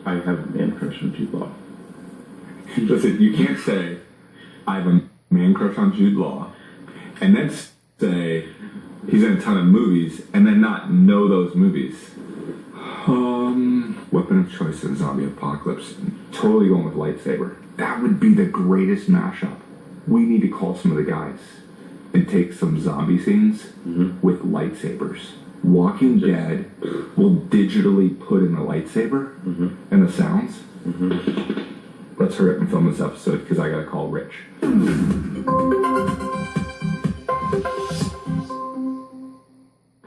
I have a man crush on Jude Law. Listen, you can't say, I have a man crush on Jude Law, and then say he's in a ton of movies, and then not know those movies. Weapon of choice in zombie apocalypse. Totally going with lightsaber. That would be the greatest mashup. We need to call some of the guys and take some zombie scenes with lightsabers. Walking Dead will digitally put in the lightsaber and the sounds. Let's hurry up and film this episode because I gotta call Rich.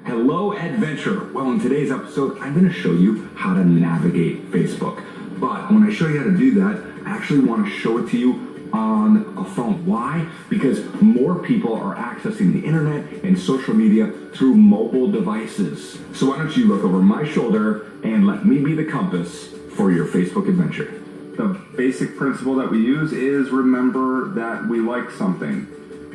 Hello, adventurer. Well, in today's episode, I'm going to show you how to navigate Facebook. But when I show you how to do that, I actually want to show it to you on a phone. Why? Because more people are accessing the internet and social media through mobile devices. So why don't you look over my shoulder and let me be the compass for your Facebook adventure. The basic principle that we use is remember that we like something.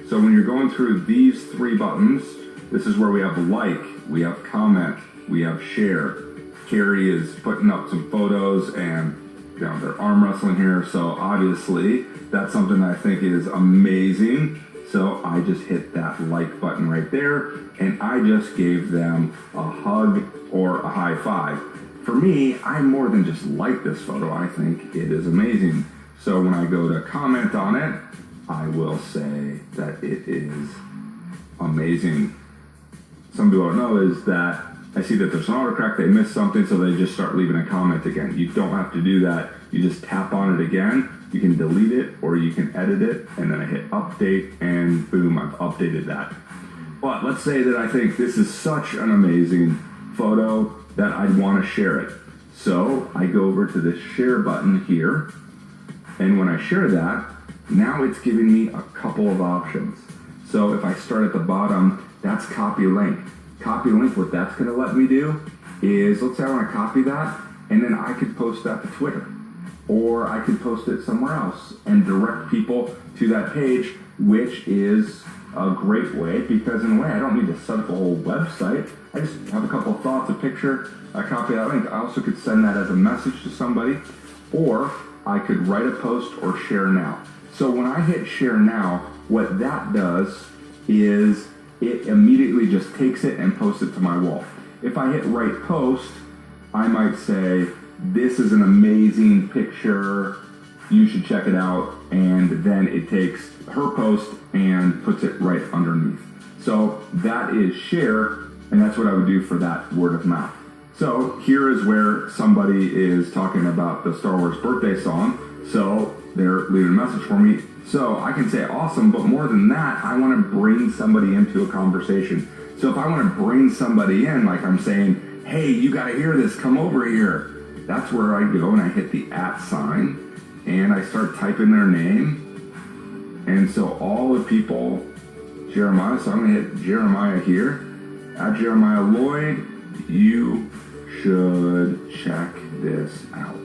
So when you're going through these three buttons, this is where we have like, we have comment, we have share. Carrie is putting up some photos and they're arm wrestling here, so obviously that's something I think is amazing. So I just hit that like button right there and I just gave them a hug or a high five. For me, I more than just like this photo, I think it is amazing. So when I go to comment on it, I will say that it is amazing. Some people don't know is that I see that there's an autocorrect, they missed something, so they just start leaving a comment again. You don't have to do that. You just tap on it again. You can delete it or you can edit it, and then I hit update, and boom, I've updated that. But let's say that I think this is such an amazing photo that I'd want to share it. So I go over to this share button here, and when I share that, now it's giving me a couple of options. So if I start at the bottom, that's copy link. Copy link, what that's going to let me do is, let's say I want to copy that, and then I could post that to Twitter. Or I could post it somewhere else and direct people to that page, which is a great way because in a way I don't need to set up a whole website. I just have a couple of thoughts, a picture, I copy that link. I also could send that as a message to somebody, or I could write a post or share now. So when I hit share now, what that does is it immediately just takes it and posts it to my wall. If I hit write post, I might say, this is an amazing picture, you should check it out, and then it takes her post and puts it right underneath. So that is share, and that's what I would do for that word of mouth. So here is where somebody is talking about the Star Wars birthday song, so they're leaving a message for me. So I can say awesome, but more than that, I want to bring somebody into a conversation. So if I want to bring somebody in, like I'm saying, hey, you got to hear this, come over here. That's where I go and I hit the @ sign and I start typing their name. And so all the people, Jeremiah, so I'm going to hit Jeremiah here. @ Jeremiah Lloyd, you should check this out.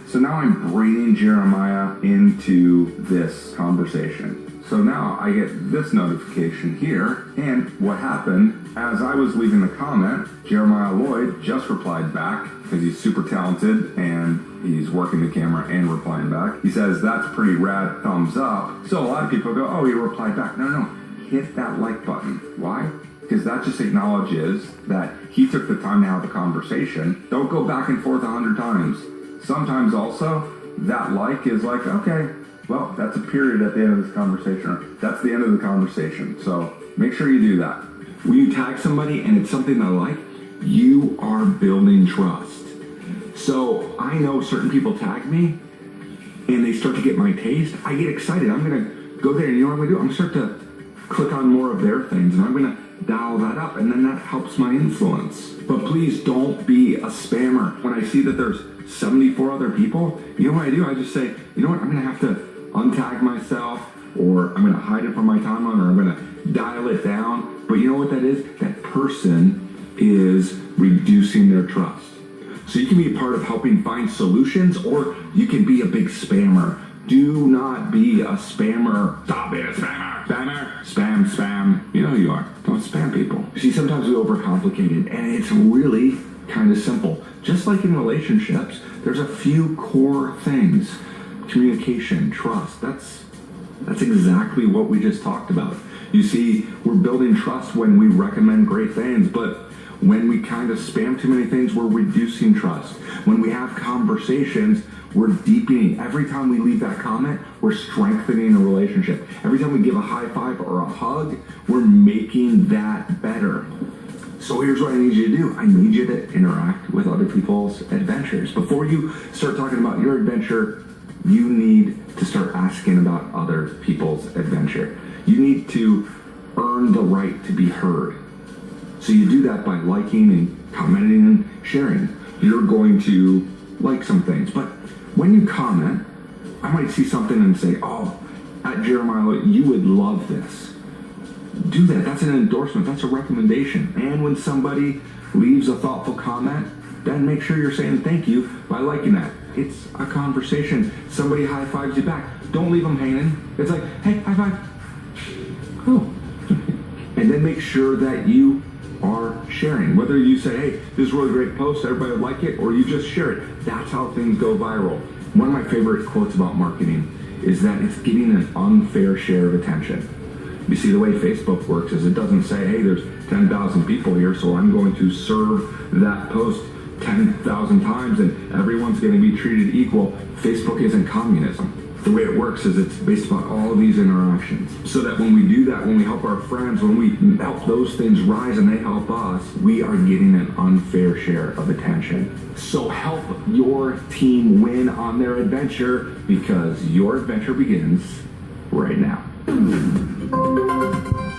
So now I'm bringing Jeremiah into this conversation. So now I get this notification here, and what happened, as I was leaving the comment, Jeremiah Lloyd just replied back, because he's super talented, and he's working the camera and replying back. He says, that's pretty rad, thumbs up. So a lot of people go, oh, he replied back. No, hit that like button. Why? Because that just acknowledges that he took the time to have a conversation. Don't go back and forth 100 times. Sometimes also, that like is like, okay, well, that's a period at the end of this conversation, or that's the end of the conversation. So make sure you do that. When you tag somebody and it's something I like, you are building trust. So I know certain people tag me and they start to get my taste. I get excited. I'm going to go there and you know what I'm going to do? I'm going to start to click on more of their things and I'm going to dial that up and then that helps my influence. But please don't be a spammer. When I see that there's 74 other people, you know what I do? I just say, you know what? I'm going to have to untag myself, or I'm going to hide it from my timeline, or I'm going to dial it down. But you know what that is? That person is reducing their trust. So you can be a part of helping find solutions, or you can be a big spammer. Do not be a spammer. Stop being a spammer. Spammer. Spam. You know who you are. Don't spam people. See, sometimes we overcomplicate it, and it's really kind of simple. Just like in relationships, there's a few core things. Communication, trust, that's exactly what we just talked about. You see, we're building trust when we recommend great things, but when we kind of spam too many things, we're reducing trust. When we have conversations, we're deepening. Every time we leave that comment, we're strengthening a relationship. Every time we give a high five or a hug, we're making that better. So here's what I need you to do. I need you to interact with other people's adventures. Before you start talking about your adventure, you need to start asking about other people's adventure. You need to earn the right to be heard. So you do that by liking and commenting and sharing. You're going to like some things, but when you comment, I might see something and say, oh, at Jeremiah, you would love this. Do that. That's an endorsement. That's a recommendation. And when somebody leaves a thoughtful comment, then make sure you're saying thank you by liking that. It's a conversation. Somebody high fives you back. Don't leave them hanging. It's like, hey, high five. Oh. And then make sure that you are sharing. Whether you say, hey, this is a really great post, everybody would like it, or you just share it. That's how things go viral. One of my favorite quotes about marketing is that it's getting an unfair share of attention. You see, the way Facebook works is it doesn't say, hey, there's 10,000 people here, so I'm going to serve that post 10,000 times and everyone's going to be treated equal. Facebook isn't communism. The way it works is it's based upon all of these interactions. So that when we do that, when we help our friends, when we help those things rise and they help us, we are getting an unfair share of attention. So help your team win on their adventure, because your adventure begins right now.